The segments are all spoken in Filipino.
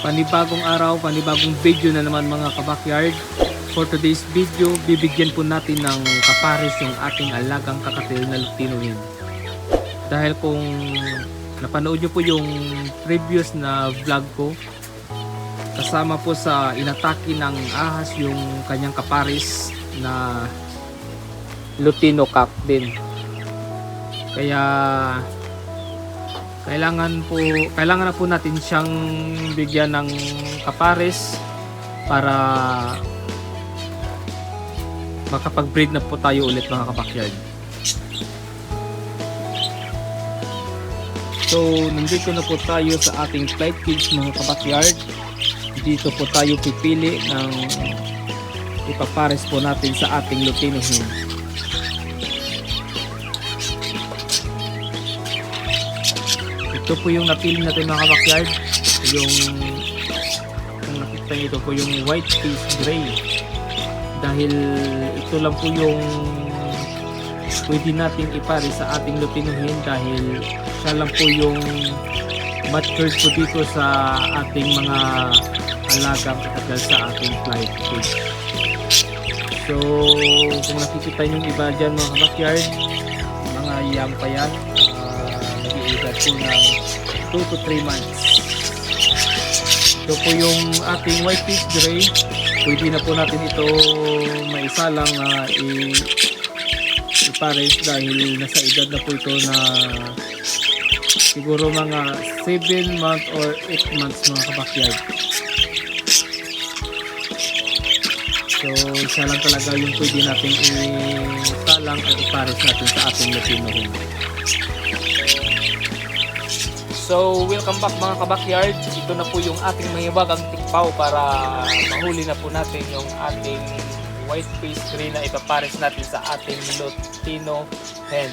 Panibagong araw, panibagong video na naman mga kabakyard. For today's video, bibigyan po natin ng kapares yung ating alagang kakatil na Lutino Hen. Dahil kung napanood nyo po yung previous na vlog ko, kasama po sa inatake ng ahas yung kanyang kapares na Lutino cock din. Kaya kailangan na po natin siyang bigyan ng kapares para makapag-breed na po tayo ulit mga kabakyard. So nandito na po tayo sa ating flight cage mga kabakyard. Dito po tayo pipili ng ipapares po natin sa ating Lutino Hen. Ito po yung napili natin mga kabakyard. Kung nakita nyo, ito po yung white face gray. Dahil ito lang po yung pwede natin ipare sa ating Lutino Hen, dahil siya lang po yung matured po dito sa ating mga alagang kakatil sa ating flight cage. So kung nakikita nyo yung iba dyan mga kabakyard, mga young pa yan, nag-iedad po ng 2 to 3 months. Ito po yung ating white face gray. Pwede na po natin ito maisalang ipares dahil nasa edad na po ito na siguro mga 7 months or 8 months mga kabakyard. So siya lang talaga yung pwede natin isalang at ipares natin sa ating Lutino Hen. So welcome back mga kabakyard. Ito na po yung ating mahiwagang tikpaw para mahuli na po natin yung ating white face gray na ipapares natin sa ating Lutino Hen.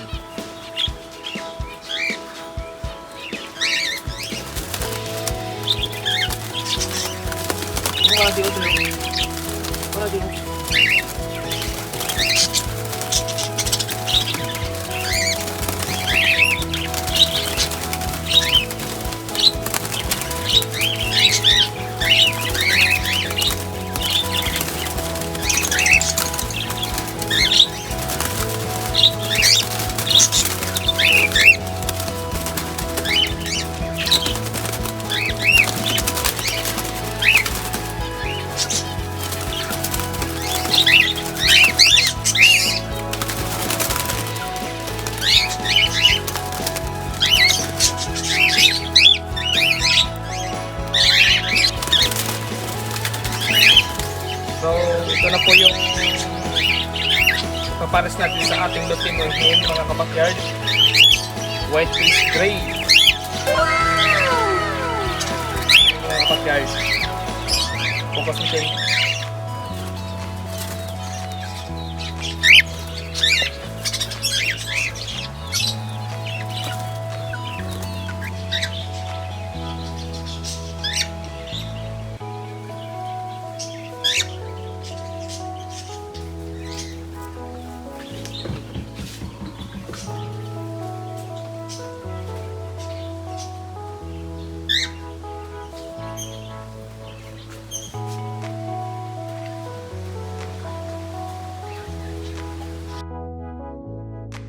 So ito na po yung papares natin sa ating Lutino Hen mga kabakyard. White face gray. Mga kabakyard, focus natin.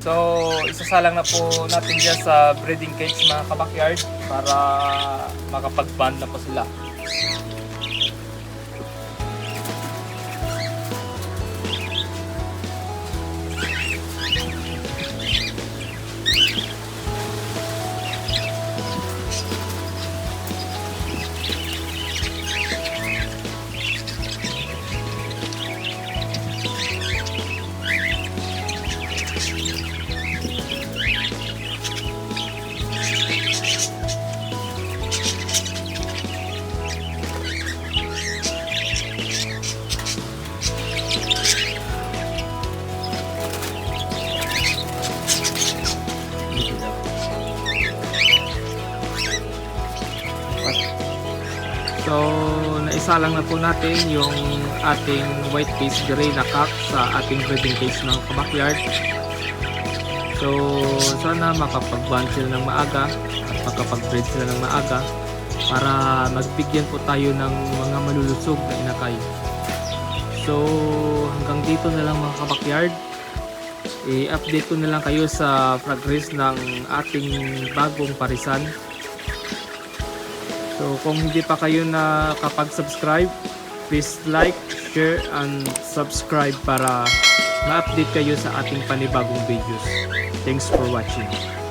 So isasalang na po natin dyan sa breeding cage mga kabakyard para makapag-band na po sila. So naisalang na po natin yung ating white face gray na cock sa ating breeding cage ng kabakyard. So sana makapag-bond sila ng maaga at makapag-breed sila ng maaga para magbigyan po tayo ng mga malulusog na inakay. So hanggang dito na lang mga kabakyard, i-update ko na lang kayo sa progress ng ating bagong parisan. So kung hindi pa kayo nakapag-subscribe, please like, share, and subscribe para ma-update kayo sa ating panibagong videos. Thanks for watching.